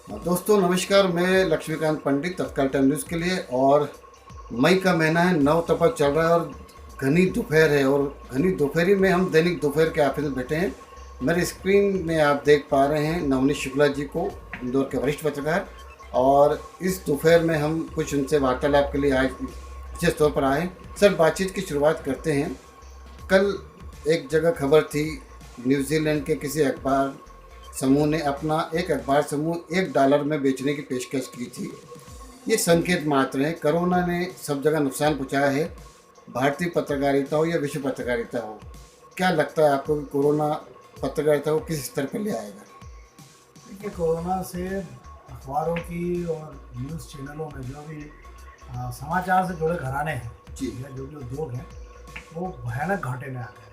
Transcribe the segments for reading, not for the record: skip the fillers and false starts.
दोस्तों नमस्कार, मैं लक्ष्मीकांत पंडित तत्काल टाइम न्यूज़ के लिए। और मई का महीना है, नव तपा चल रहा है और घनी दोपहर है। और घनी दोपहरी में हम दैनिक दोपहर के ऑफिस में बैठे हैं। मेरे स्क्रीन में आप देख पा रहे हैं नवनीत शुक्ला जी को, इंदौर के वरिष्ठ पत्रकार। और इस दोपहर में हम कुछ उनसे वार्तालाप के लिए आज विशेष तौर पर आए। सर, बातचीत की शुरुआत करते हैं। कल एक जगह खबर थी, न्यूजीलैंड के किसी अखबार समूह ने अपना एक अखबार समूह $1 में बेचने की पेशकश की थी। ये संकेत मात्र है। कोरोना ने सब जगह नुकसान पहुंचाया है, भारतीय पत्रकारिता हो या विश्व पत्रकारिता हो। क्या लगता है आपको कि कोरोना पत्रकारिता को किस स्तर पर ले आएगा? देखिए, कोरोना से अखबारों की और न्यूज़ चैनलों में जो भी समाचार से जुड़े घराने हैं जी या जो भी उद्योग हैं, वो भयानक घाटे में आ गए हैं।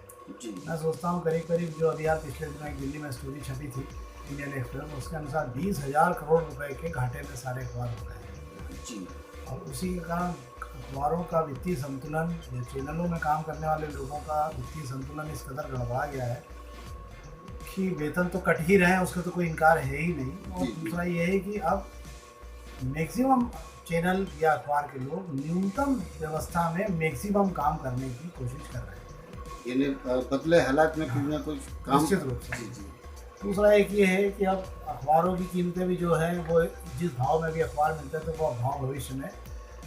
जी मैं सोचता हूँ करीब करीब जो अभी आप पिछले दिनों एक दिल्ली में स्टोरी छपी थी इंडियन एक्सप्रेस, उसके अनुसार 20,000 करोड़ रुपए के घाटे में सारे अखबार हो गए हैं। जी और उसी के कारण अखबारों का वित्तीय संतुलन या चैनलों में काम करने वाले लोगों का वित्तीय संतुलन इस कदर गड़बड़ा गया है कि वेतन तो कट ही रहे हैं, उसका तो कोई इनकार है ही नहीं। और दूसरा ये है कि अब मैक्सिमम चैनल या अखबार के लोग न्यूनतम व्यवस्था में मैक्सिमम काम करने की कोशिश कर रहे हैं। यानी बदले हालात में कुछ ना कुछ काम। निश्चित रूप से। जी जी दूसरा एक ये है कि अब अखबारों की कीमतें भी जो है वो जिस भाव में भी अखबार मिलते हैं तो वो भाव भविष्य में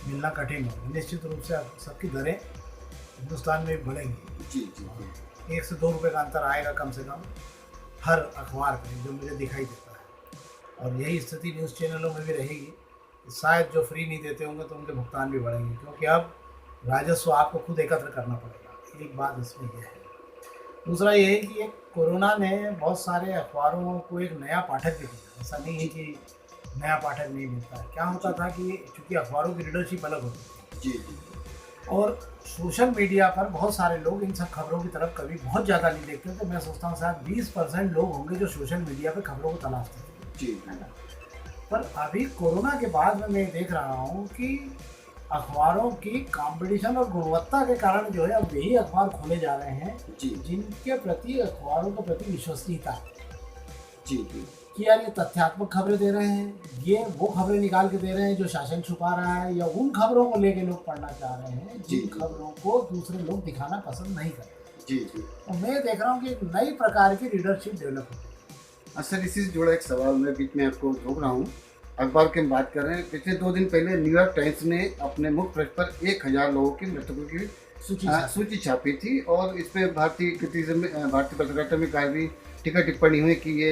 मिलना कठिन है। निश्चित रूप से सबकी दरें हिंदुस्तान में बढ़ेंगी। जी जी 1 से 2 रुपये का अंतर आएगा कम से कम हर अखबार पे, जो मुझे दिखाई देता है। और यही स्थिति न्यूज़ चैनलों में भी रहेगी। शायद जो फ्री नहीं देते होंगे तो उनके भुगतान भी बढ़ेंगे, क्योंकि अब राजस्व आपको खुद एकत्र करना पड़ेगा। एक बात इसमें यह है। दूसरा ये है कि एक कोरोना ने बहुत सारे अखबारों को एक नया पाठक भी दिया। ऐसा नहीं है कि नया पाठक नहीं मिलता है। क्या होता था कि चूँकि अखबारों की रीडरशिप अलग होती थी जी जी और सोशल मीडिया पर बहुत सारे लोग इन सब खबरों की तरफ कभी बहुत ज़्यादा नहीं देखते थे। मैं सोचता हूँ शायद 20% लोग होंगे जो सोशल मीडिया पर खबरों को तलाशते थे, जी है ना। पर अभी कोरोना के बाद में मैं देख रहा हूँ कि अखबारों की कंपटीशन और गुणवत्ता के कारण जो है अब यही अखबार खोले जा रहे हैं जी जिनके प्रति अखबारों के प्रति विश्वसनीयता है जी जी कि यार ये तथ्यात्मक खबरें दे रहे हैं, ये वो खबरें निकाल के दे रहे हैं जो शासन छुपा रहा है, या उन खबरों को लेके लोग पढ़ना चाह रहे हैं जी, जिन जी। खबरों को दूसरे लोग दिखाना पसंद नहीं करते। जी जी तो मैं देख रहा हूँ कि एक नई प्रकार की रीडरशिप डेवलप होती है। सर, इसी से जुड़ा एक सवाल मैं बीच में आपको रोक रहा हूँ। अखबार की हम बात कर रहे हैं। पिछले 2 दिन पहले न्यूयॉर्क टाइम्स ने अपने मुख्य पृष्ठ पर 1,000 लोगों की मृतकों की सूची छापी थी। और इस पर भारतीय पत्रकारिता में काफ़ी टीका टिप्पणी हुई कि ये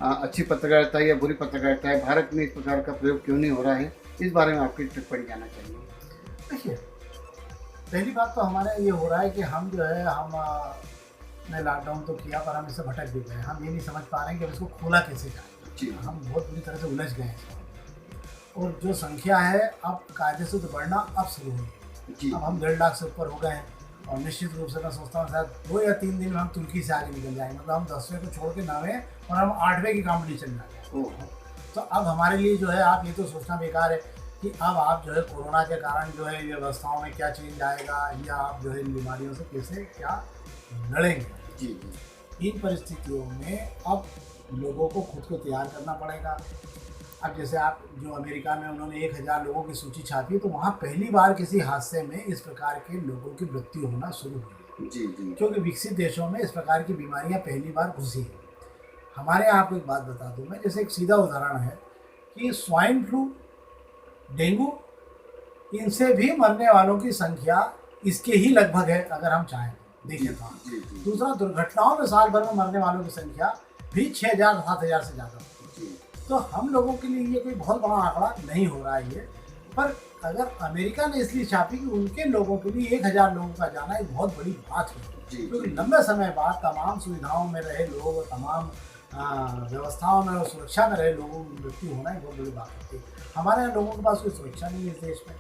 अच्छी पत्रकारिता या बुरी पत्रकारिता है, भारत में इस प्रकार का प्रयोग क्यों नहीं हो रहा है। इस बारे में आपकी टिप्पणी कहना चाहिए। देखिए, पहली बात तो हमारे ये हो रहा है कि हम जो है ने लॉकडाउन तो किया पर हम इससे भटक भी गए। हम ये नहीं समझ पा रहे हैं कि अब इसको खोला कैसे जाए। जी हम बहुत बुरी तरह से उलझ गए हैं इसमें। और जो संख्या है अब कायदे से तो बढ़ना अब शुरू हुई है। जी अब हम 1.5 लाख से ऊपर हो गए हैं। और निश्चित रूप से मैं सोचता हूँ शायद 2 या 3 दिन में हम तुर्की से आगे निकल जाएंगे। मतलब हम 10वें को छोड़ के 9वें और हम 8वें की कॉम्पिटिशन में आ जाएंगे। ओह तो अब हमारे लिए जो है, आप ये तो सोचना बेकार है कि अब आप जो है कोरोना के कारण जो है व्यवस्थाओं में क्या चेंज आएगा, या आप जो है इन बीमारियों से कैसे क्या लड़ेंगे। जी जी इन परिस्थितियों में अब लोगों को खुद को तैयार करना पड़ेगा। अब जैसे आप जो अमेरिका में उन्होंने 1,000 लोगों की सूची छापी, तो वहाँ पहली बार किसी हादसे में इस प्रकार के लोगों की मृत्यु होना शुरू हुई है। जी जी क्योंकि विकसित देशों में इस प्रकार की बीमारियाँ पहली बार घुसी हैं। हमारे यहाँ आपको एक बात बता दूँ मैं, जैसे एक सीधा उदाहरण है कि स्वाइन फ्लू, डेंगू, इनसे भी मरने वालों की संख्या इसके ही लगभग है अगर हम चाहें तो देखिए तो। जी जी दूसरा, दुर्घटनाओं में साल भर में मरने वालों की संख्या भी 6,000-7,000 से ज़्यादा होती है। जी तो हम लोगों के लिए ये कोई बहुत बड़ा आंकड़ा नहीं हो रहा है ये। पर अगर अमेरिका ने इसलिए छापी कि उनके लोगों के लिए 1,000 लोगों का जाना एक बहुत बड़ी बात है, जी क्योंकि लंबे समय बाद तमाम सुविधाओं में रहे लोग, तमाम व्यवस्थाओं में और सुरक्षा में रहे लोगों की मृत्यु होना एक बहुत बड़ी बात होती है। हमारे यहाँ लोगों के पास कोई सुरक्षा नहीं है इस देश में।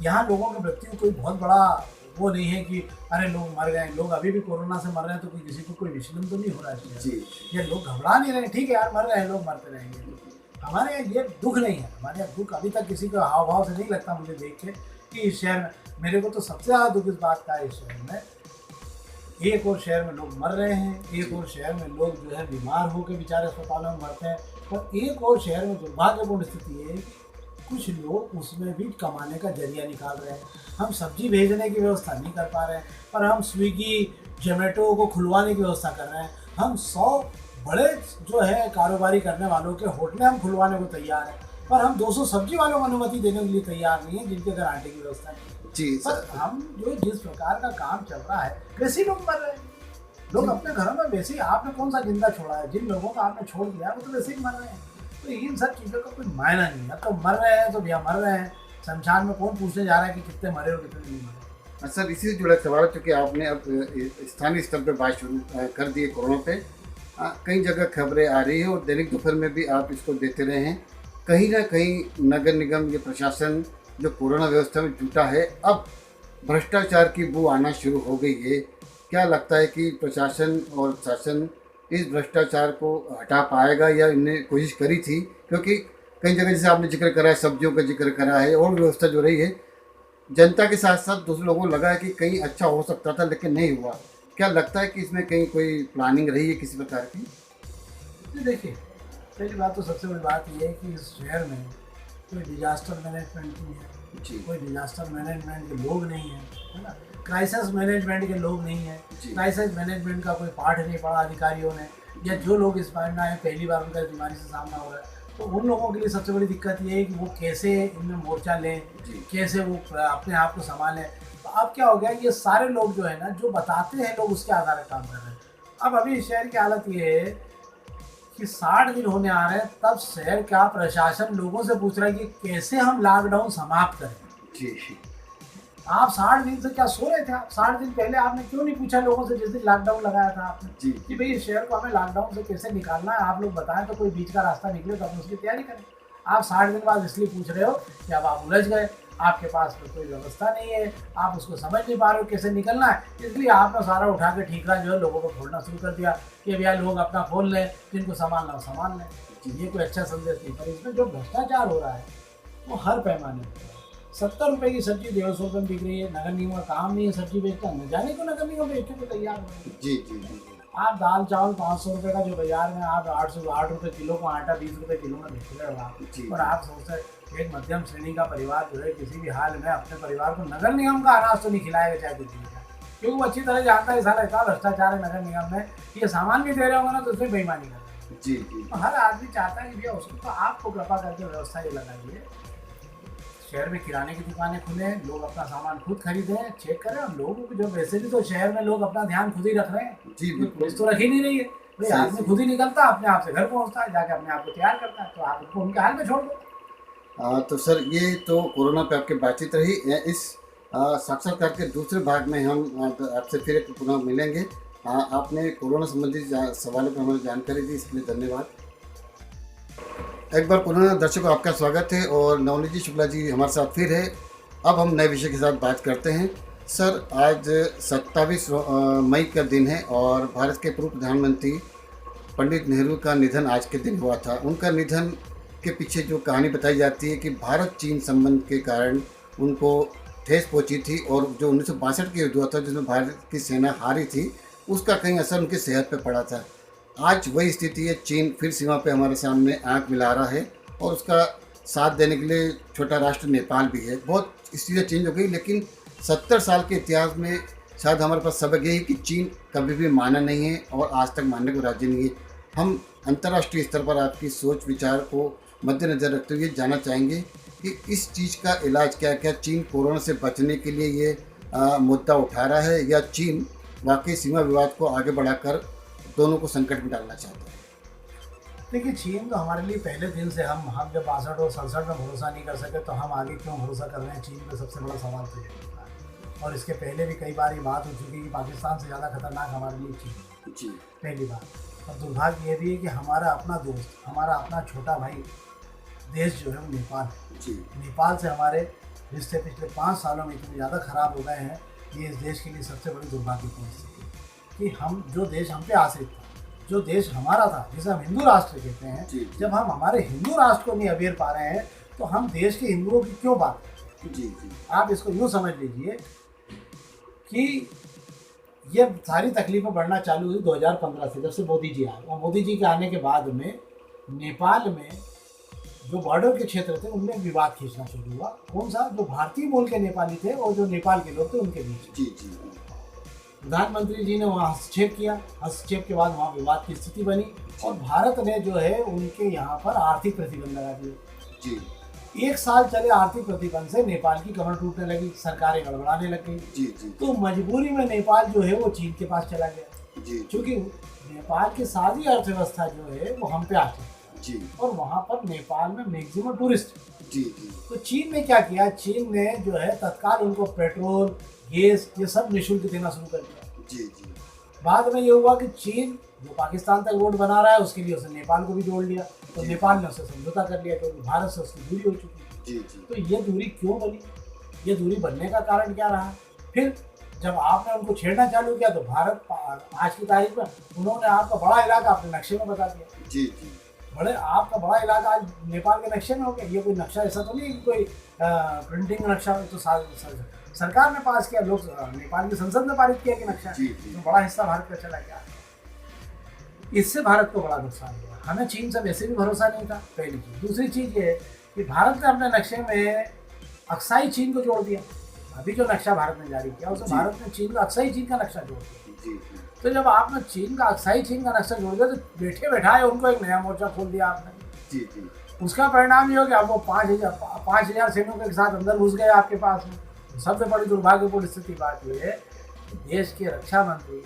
यहाँ लोगों की मृत्यु कोई बहुत बड़ा वो नहीं है कि अरे लोग मर गए। लोग अभी भी कोरोना से मर रहे हैं तो कोई किसी को कोई विचलन तो नहीं हो रहा है। जी ये लोग घबरा नहीं रहे, ठीक है यार मर रहे हैं लोग, मरते रहेंगे। हमारे यहाँ ये दुख नहीं है। हमारे यहाँ दुख अभी तक किसी का हाव भाव से नहीं लगता मुझे देख के कि इस शहर में, मेरे को तो सबसे ज़्यादा दुख इस बात का है इस शहर में एक और शहर में लोग मर रहे हैं, एक और शहर में लोग जो है बीमार होकर बेचारे अस्पतालों में मरते हैं, पर एक और शहर में दुर्भाग्यपूर्ण स्थिति है कि कुछ लोग उसमें भी कमाने का जरिया निकाल रहे हैं। हम सब्जी भेजने की व्यवस्था नहीं कर पा रहे हैं, पर हम स्विगी जोमेटो को खुलवाने की व्यवस्था कर रहे हैं। हम 100 बड़े जो है कारोबारी करने वालों के होटलें हम खुलवाने को तैयार हैं, पर हम 200 सब्जी वालों को अनुमति देने के लिए तैयार नहीं है जिनके घर आटे की व्यवस्था नहीं है। जी पर सर। हम जो जिस प्रकार का काम चल रहा है वैसे ही लोग मर रहे हैं। लोग अपने घरों में वैसे ही, आपने कौन सा जिंदा छोड़ा है? जिन लोगों को आपने छोड़ दिया वो तो वैसे ही मर रहे हैं। तो इन सब चीज़ों का कोई मायना नहीं है। तो मर रहे हैं तो भैया मर रहे हैं, शमशान में कौन पूछने जा रहा है कि कितने मरे और कितने नहीं मरे। सर इसी से जुड़ा सवाल है, चूँकि आपने अब स्थानीय स्तर पर बात शुरू कर दी है कोरोना पे। कई जगह खबरें आ रही है और दैनिक दोपहर में भी आप इसको देते रहे हैं। कहीं ना कहीं नगर निगम या प्रशासन जो कोरोना व्यवस्था में जुटा है, अब भ्रष्टाचार की बू आना शुरू हो गई है। क्या लगता है कि प्रशासन और शासन इस भ्रष्टाचार को हटा पाएगा या इन्हें कोशिश करी थी? क्योंकि कई जगह जैसे आपने जिक्र करा है, सब्जियों का जिक्र करा है और व्यवस्था जो रही है, जनता के साथ साथ दूसरे लोगों को लगा है कि कहीं अच्छा हो सकता था लेकिन नहीं हुआ। क्या लगता है कि इसमें कहीं कोई प्लानिंग रही है किसी प्रकार की? जी देखिए, पहली बात तो सबसे बड़ी बात यह है कि इस शहर में कोई डिजास्टर मैनेजमेंट नहीं है, जी कोई डिजास्टर मैनेजमेंट के लोग नहीं हैं, है ना। क्राइसिस मैनेजमेंट के लोग नहीं हैं, जी। क्राइसिस मैनेजमेंट का कोई पाठ नहीं पढ़ा अधिकारियों ने, या जो लोग इस बारे में आए पहली बार उनका इस बीमारी से सामना हो रहा है, तो उन लोगों के लिए सबसे बड़ी दिक्कत ये है कि वो कैसे इनमें मोर्चा लें, जी। कैसे वो अपने आप को संभालें। तो अब क्या हो गया, ये सारे लोग जो है ना, जो बताते हैं लोग उसके आधार पर काम कर रहे हैं। अब अभी इस शहर की हालत ये है कि 60 दिन होने आ रहे हैं, तब शहर का प्रशासन लोगों से पूछ रहा है कि कैसे हम लॉकडाउन समाप्त करें। जी आप 60 दिन से क्या सो रहे थे? आप 60 दिन पहले आपने क्यों नहीं पूछा लोगों से जिस दिन लॉकडाउन लगाया था आपने जी कि भाई इस शहर को हमें लॉकडाउन से कैसे निकालना है, आप लोग बताएं तो कोई बीच का रास्ता निकले तो हम उसकी तैयारी करें। आप 60 दिन बाद इसलिए पूछ रहे हो कि अब आप उलझ गए, आपके पास कोई व्यवस्था नहीं है, आप उसको समझ नहीं पा रहे हो कैसे निकलना है, इसलिए आपने सारा उठा के ठीकरा जो है लोगों को खोलना शुरू कर दिया कि भैया लोग अपना खोल लें, जिनको संभालना हो संभाल लें। ये कोई अच्छा संदेश नहीं। पर इसमें जो भ्रष्टाचार हो रहा है वो हर पैमाने पर। 70 रुपए की सब्जी 150 रुपये में बिक रही है। नगर निगम का काम नहीं है सब्जी बेचना, न जाने को नगर निगम बेचने को तैयार हो। जी जी जी। आप दाल चावल 500 रुपये का जो बाजार में आप 8 रुपये किलो का आटा 20 रुपये किलो में बेच रहे हो आप, जी। और आप सोचते एक मध्यम श्रेणी का परिवार जो है किसी भी हाल में अपने परिवार को नगर निगम का अनाज तो नहीं खिलाएगा चाहे कुछ भी जाए, क्योंकि वो अच्छी तरह जानता है सारा इतना भ्रष्टाचार है नगर निगम में कि ये सामान भी दे रहे होंगे ना तो उसमें बेईमानी कर रहे हैं। जी जी। तो हर आदमी चाहता है कि भैया उसको, तो आपको कृपा करके व्यवस्था ये लगाइए, शहर में किराने की दुकानें खुलें, लोग अपना सामान खुद खरीदें, चेक करें। और लोगों को जो वैसे भी तो शहर में लोग अपना ध्यान खुद ही रख रहे हैं, जी पुलिस बिल्कुल। तो रख ही नहीं रही है। भाई सही, आदमी सही। खुद ही निकलता है, अपने आप से घर पहुंचता है, जाके अपने आप को तैयार करता है, तो आप उनको उनके हाल में छोड़ दो। तो सर ये तो कोरोना पे आपकी बातचीत रही। इस साक्षात्कार के दूसरे भाग में हम आपसे फिर एक पुनः मिलेंगे। आपने कोरोना संबंधी सवालों पर हमें जानकारी दी, इसके लिए धन्यवाद। एक बार पुनः दर्शकों आपका स्वागत है और नवनीत जी शुक्ला जी हमारे साथ फिर है। अब हम नए विषय के साथ बात करते हैं। सर आज 27 मई का दिन है और भारत के पूर्व प्रधानमंत्री पंडित नेहरू का निधन आज के दिन हुआ था। उनका निधन के पीछे जो कहानी बताई जाती है कि भारत चीन संबंध के कारण उनको ठेस पहुंची थी और जो 1962 का युद्ध हुआ था जिसमें भारत की सेना हारी थी, उसका कहीं असर उनकी सेहत पर पड़ा था। आज वही स्थिति है, चीन फिर सीमा पे हमारे सामने आंख मिला रहा है और उसका साथ देने के लिए छोटा राष्ट्र नेपाल भी है। बहुत स्थितियाँ चेंज हो गई, लेकिन 70 साल के इतिहास में शायद हमारे पास सबक यही कि चीन कभी भी माना नहीं है और आज तक मानने को राजी नहीं है। हम अंतर्राष्ट्रीय स्तर पर आपकी सोच विचार को मद्देनज़र रखते हुए जानना चाहेंगे कि इस चीज़ का इलाज क्या है? क्या चीन कोरोना से बचने के लिए ये मुद्दा उठा रहा है या चीन वाकई सीमा विवाद को आगे बढ़ाकर दोनों को संकट में डालना चाहता है? देखिए, चीन तो हमारे लिए पहले दिन से हम जब 62 और 67 में भरोसा नहीं कर सके तो हम आगे क्यों भरोसा कर रहे हैं चीन पे, सबसे बड़ा सवाल तो ये होता है। और इसके पहले भी कई बार ये बात हो चुकी है कि पाकिस्तान से ज़्यादा खतरनाक हमारे लिए चीन है। जी। पहली बात। और दुर्भाग्य ये भी है कि हमारा अपना दोस्त, हमारा अपना छोटा भाई देश जो है वो नेपाल है। जी। नेपाल से हमारे रिश्ते पिछले 5 सालों में इतने ज़्यादा ख़राब हो गए हैं, ये इस देश के लिए सबसे बड़ी दुर्भाग्यपूर्ण स्थिति है कि हम जो देश हम पे आश्रित था, जो देश हमारा था, जिसे हम हिंदू राष्ट्र कहते हैं, जी। जब हम हमारे हिंदू राष्ट्र को नहीं अबेर पा रहे हैं तो हम देश के हिंदुओं की क्यों बात करें? जी जी। आप इसको यूँ समझ लीजिए कि ये सारी तकलीफें बढ़ना चालू हुई 2015 से, जब से मोदी जी आए। और मोदी जी के आने के बाद में नेपाल में जो बॉर्डर के क्षेत्र थे उनमें विवाद खींचना शुरू हुआ। कौन सा? जो भारतीय मूल के नेपाली थे और जो नेपाल के लोग थे उनके बीच। जी जी प्रधानमंत्री जी ने वहाँ हस्तक्षेप किया। हस्तक्षेप के बाद वहाँ विवाद की स्थिति बनी और भारत ने जो है उनके यहाँ पर आर्थिक प्रतिबंध लगा दिए। जी 1 साल चले आर्थिक प्रतिबंध से नेपाल की कमर टूटने लगी, सरकारें गड़बड़ाने लग गई। जी जी तो मजबूरी में नेपाल जो है वो चीन के पास चला गया, जी क्योंकि नेपाल की सारी अर्थव्यवस्था जो है वो हम पे आती है जी और वहाँ पर नेपाल में मैक्सिमम टूरिस्ट। जी जी तो चीन ने क्या किया? चीन ने जो है तत्काल उनको पेट्रोल, गैस ये सब निःशुल्क देना शुरू कर दिया। जी जी बाद में ये हुआ कि चीन जो पाकिस्तान तक रोड बना रहा है उसके लिए उसने नेपाल को भी जोड़ लिया, तो नेपाल ने उससे समझौता कर लिया क्योंकि भारत से उसकी दूरी हो चुकी है। जी जी तो ये दूरी क्यों बनी? ये दूरी बनने का कारण क्या रहा? फिर जब आपने उनको छेड़ना चालू किया तो भारत आज की तारीख में उन्होंने आपका बड़ा इलाका अपने नक्शे में बता दिया। जी जी आपका बड़ा इलाका आज नेपाल के नक्शे में हो गया। ये कोई नक्शा ऐसा तो नहीं कि कोई प्रिंटिंग नक्शा तो सरकार ने पास किया, लोग नेपाल की संसद ने पारित किया कि नक्शा, जी, जी। तो बड़ा हिस्सा भारत का चला गया। इससे भारत को बड़ा नुकसान हुआ। हमें चीन से वैसे भी भरोसा नहीं था, पहली चीज। दूसरी चीज ये है कि भारत ने अपने नक्शे में अक्साई चीन को जोड़ दिया। अभी जो नक्शा भारत ने जारी किया उसमें भारत ने चीन का अक्साई चीन का नक्शा जोड़ दिया। जी जी तो जब आपने चीन का अक्साई चीन का नक्शा जोड़ दिया तो बैठे बैठाए उनको एक नया मोर्चा खोल दिया आपने। जी जी उसका परिणाम ये हो गया, वो 5,000 सैनिकों के साथ अंदर घुस गए आपके पास में। सबसे बड़ी दुर्भाग्यपूर्ण स्थिति बात यह है कि देश के रक्षा मंत्री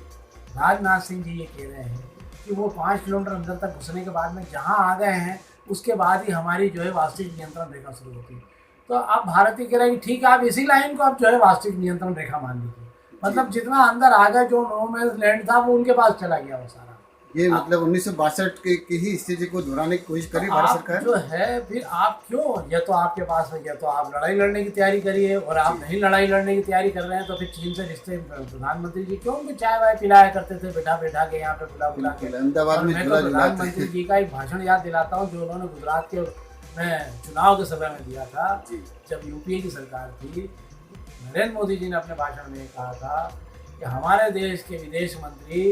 राजनाथ सिंह जी ये कह रहे हैं कि वो 5 किलोमीटर अंदर तक घुसने के बाद में जहाँ आ गए हैं उसके बाद ही हमारी जो है वास्तविक नियंत्रण रेखा शुरू होती है। तो अब भारत ही कह रहे हैं कि ठीक है, आप इसी लाइन को आप जो है वास्तविक नियंत्रण रेखा मान लीजिए। मतलब जितना अंदर आ गया, जो नो मैंस लैंड था वो उनके पास चला गया वो सारा। ये मतलब 1962 की ही स्थिति को दोहराने की कोशिश करी भारत सरकार जो है। फिर आप क्यों, या तो आपके पास है या तो आप लड़ाई लड़ने की तैयारी करिए, और आप नहीं लड़ाई लड़ने की तैयारी कर रहे हैं तो फिर चीन से रिश्ते। प्रधानमंत्री जी क्यों उनको चाय वाय पिलाया करते थे बैठा बैठा के यहाँ पे बुला के। अहमदाबाद में मैं तो प्रधानमंत्री जी का एक भाषण याद दिलाता हूँ जो उन्होंने गुजरात के में चुनाव के समय में दिया था, जब यूपीए की सरकार थी। नरेंद्र मोदी जी ने अपने भाषण में कहा था कि हमारे देश के विदेश मंत्री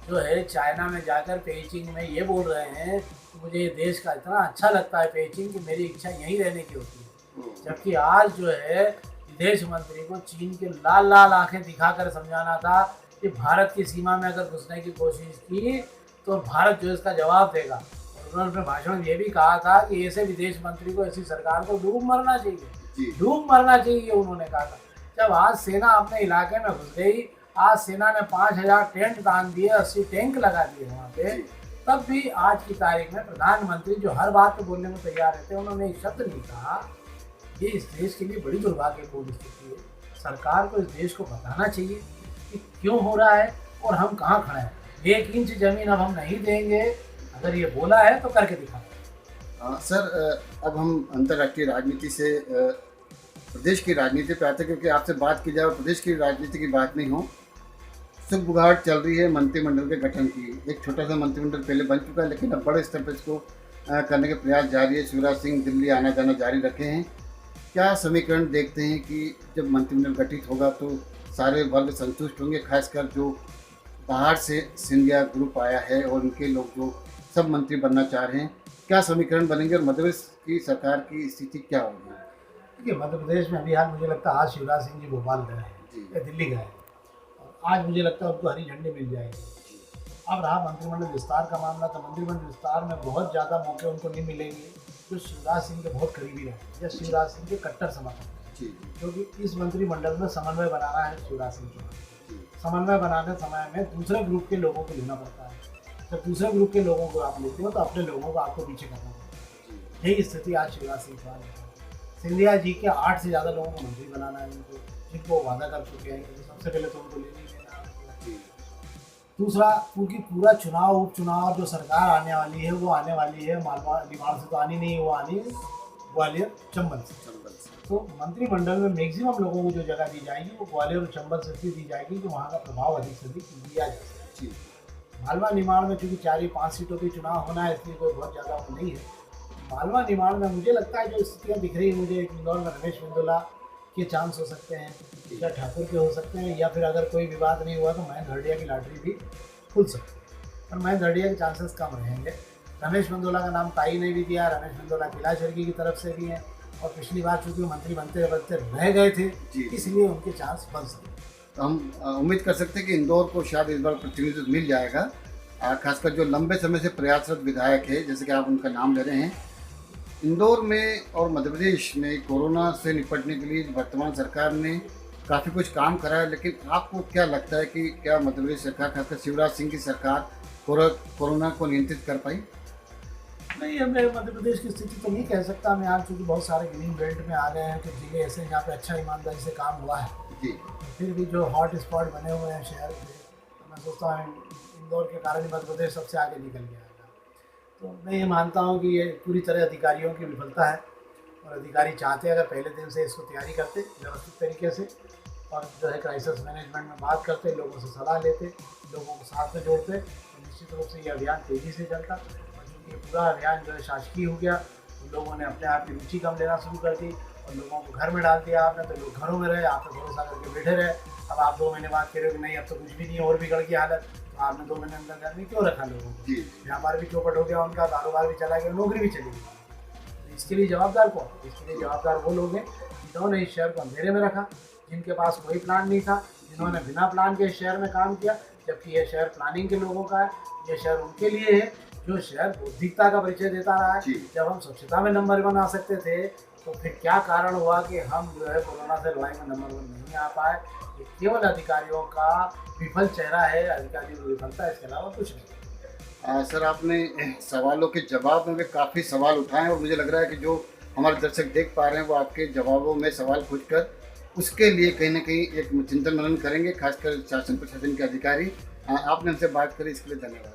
जो है चाइना में जाकर पेइचिंग में ये बोल रहे हैं कि मुझे देश का इतना अच्छा लगता है पेइचिंग कि मेरी इच्छा यहीं रहने की होती है। जबकि आज जो है विदेश मंत्री को चीन के लाल लाल आंखें दिखाकर समझाना था कि भारत की सीमा में अगर घुसने की कोशिश की तो भारत जो इसका जवाब देगा। और उन्होंने अपने भाषण में ये भी कहा था कि ऐसे विदेश मंत्री को, ऐसी सरकार को डूब मरना चाहिए, डूब मरना चाहिए, उन्होंने कहा था। जब आज सेना अपने इलाके में घुस गई, आज सेना ने 5,000 टेंट तान दिए, 80 टैंक लगा दिए वहाँ पे, तब भी आज की तारीख में प्रधानमंत्री जो हर बात पे बोलने में तैयार रहते हैं, उन्होंने एक शब्द नहीं कहा। ये इस देश के लिए बड़ी दुर्भाग्यपूर्ण स्थिति है। सरकार को इस देश को बताना चाहिए कि क्यों हो रहा है और हम कहाँ खड़े हैं। 1 इंच जमीन अब हम नहीं देंगे, अगर ये बोला है तो करके दिखाओ। सर, अब हम अंतर्राष्ट्रीय राजनीति से प्रदेश की राजनीति पे आते हैं, क्योंकि आपसे बात की जाए प्रदेश की राजनीति की बात नहीं हो। सुगबुगाहट चल रही है मंत्रिमंडल के गठन की। एक छोटा सा मंत्रिमंडल पहले बन चुका है, लेकिन अब बड़े स्तर पर इसको करने के प्रयास जारी है। शिवराज सिंह दिल्ली आना जाना जारी रखे हैं। क्या समीकरण देखते हैं कि जब मंत्रिमंडल गठित होगा तो सारे वर्ग संतुष्ट होंगे, खासकर जो बाहर से सिंधिया ग्रुप आया है और उनके लोग जो सब मंत्री बनना चाह रहे हैं, क्या समीकरण बनेंगे और मध्य प्रदेश की सरकार की स्थिति क्या होगी? देखिए, मध्य प्रदेश में अभी हाल मुझे लगता है आज शिवराज सिंह जी भोपाल गए हैं या दिल्ली गए हैं, और आज मुझे लगता है उनको हरी झंडी मिल जाएगी। अब रहा मंत्रिमंडल विस्तार का मामला, तो मंत्रिमंडल विस्तार में बहुत ज़्यादा मौके उनको नहीं मिलेंगे जो शिवराज सिंह के बहुत करीबी रहे या शिवराज सिंह के कट्टर समर्थक, क्योंकि इस मंत्रिमंडल में समन्वय बनाना है शिवराज सिंह को। समन्वय बनाने समय में दूसरे ग्रुप के लोगों को लेना पड़ता है। जब दूसरे ग्रुप के लोगों को आप लेते हो तो अपने लोगों को आपको पीछे करना पड़ता है। यही स्थिति आज शिवराज सिंह चौहान है। सिंधिया जी के 8 से ज़्यादा लोगों को मंत्री बनाना है उनको, जिनको वादा कर चुके हैं, क्योंकि सबसे पहले तो उनको लेने ही देना। दूसरा, क्योंकि पूरा चुनाव उपचुनाव जो सरकार आने वाली है वो आने वाली है मालवा निमाड़ से तो आनी नहीं, वो आनी ग्वालियर चंबल से। तो मंत्रिमंडल में मैक्सिमम लोगों को जो जगह दी जाएगी वो ग्वालियर और चंबल से इसलिए दी जाएगी कि वहाँ का प्रभाव अधिक से अधिक दिया जा सके। मालवा निमाड़ में चूँकि 4 या 5 सीटों पर चुनाव होना है, इसलिए कोई बहुत ज़्यादा वो नहीं है। मालवा निमाड़ में मुझे लगता है जो स्थितियाँ दिख रही है मुझे, इंदौर में रमेश बिंदुला के चांस हो सकते हैं, या ठाकुर के हो सकते हैं, या फिर अगर कोई विवाद नहीं हुआ तो महेंद्र हरडिया की लॉटरी भी खुल सकती है। पर महेंद्र हरडिया के चांसेस कम रहेंगे। रमेश मेंदोला का नाम ताई ने भी दिया, रमेश मेंदोला किला चरखी की तरफ से भी हैं, और पिछली बार चूंकि मंत्री बनते बनते रह गए थे, इसलिए उनके चांस बन सकते हैं। तो हम उम्मीद कर सकते हैं कि इंदौर को शायद इस बार प्रतिनिधित्व मिल जाएगा, खासकर जो लंबे समय से प्रयासरत विधायक है, जैसे कि आप उनका नाम ले रहे हैं। इंदौर में और मध्य प्रदेश में कोरोना से निपटने के लिए वर्तमान सरकार ने काफ़ी कुछ काम करा है, लेकिन आपको क्या लगता है कि क्या मध्य प्रदेश सरकार, खासकर शिवराज सिंह की सरकार, कोरोना को नियंत्रित कर पाई? नहीं, मैं मध्य प्रदेश की स्थिति तो नहीं कह सकता। मैं आज चूँकि बहुत सारे ग्रीन बेल्ट में आ गए हैं, तो जिले ऐसे हैं जहाँ पे अच्छा ईमानदारी से काम हुआ है जी। फिर भी जो हॉट स्पॉट बने हुए हैं शहर के, तो मैं सोचता हूँ इंदौर के कारण ही मध्य प्रदेश सबसे आगे निकल गया है। तो मैं ये मानता हूँ कि ये पूरी तरह अधिकारियों की विफलता है, और अधिकारी चाहते अगर पहले दिन से इसको तैयारी करते व्यवस्थित तरीके से, और जो है क्राइसिस मैनेजमेंट में बात करते, लोगों से सलाह लेते, लोगों को साथ में जोड़ते, तो निश्चित रूप से ये अभियान तेज़ी से चलता। और चूँकि पूरा अभियान जो है शासकीय हो गया, तो लोगों ने अपने आप की रुचि कम लेना शुरू कर दी, और लोगों को घर में डाल दिया आपने, तो लोग घरों में रहे, आप पे भरोसा करके बैठे रहे। अब आप 2 महीने बाद कह रहे हो कि नहीं अब तो कुछ भी नहीं है और बिगड़ गई हालत, तो आपने 2 महीने अंदर घर में क्यों रखा लोगों को? व्यापार भी चौपट हो गया उनका, कारोबार भी चला गया, नौकरी भी चली गई। इसके लिए जवाबदार कौन? इसके लिए जवाबदार वो लोग हैं जिन्होंने इस शहर को अंधेरे में रखा, जिनके पास कोई प्लान नहीं था, जिन्होंने बिना प्लान के इस शहर में काम किया, जबकि यह शहर प्लानिंग के लोगों का है। यह शहर उनके लिए है जो शहर बौद्धिकता का परिचय देता रहा है। जब हम स्वच्छता में नंबर 1 आ सकते थे, तो फिर क्या कारण हुआ कि हम जो है कोरोना से लड़ाई में नंबर 1 नहीं आ पाए? ये केवल अधिकारियों का विफल चेहरा है, अधिकारियों की विफलता, इसके अलावा कुछ नहीं। सर, आपने सवालों के जवाब में भी काफ़ी सवाल उठाए, और मुझे लग रहा है कि जो हमारे दर्शक देख पा रहे हैं वो आपके जवाबों में सवाल पूछकर उसके लिए कहीं ना कहीं एक चिंतन मनन करेंगे, खासकर शासन प्रशासन के अधिकारी। आपने हमसे बात करी, इसके लिए धन्यवाद।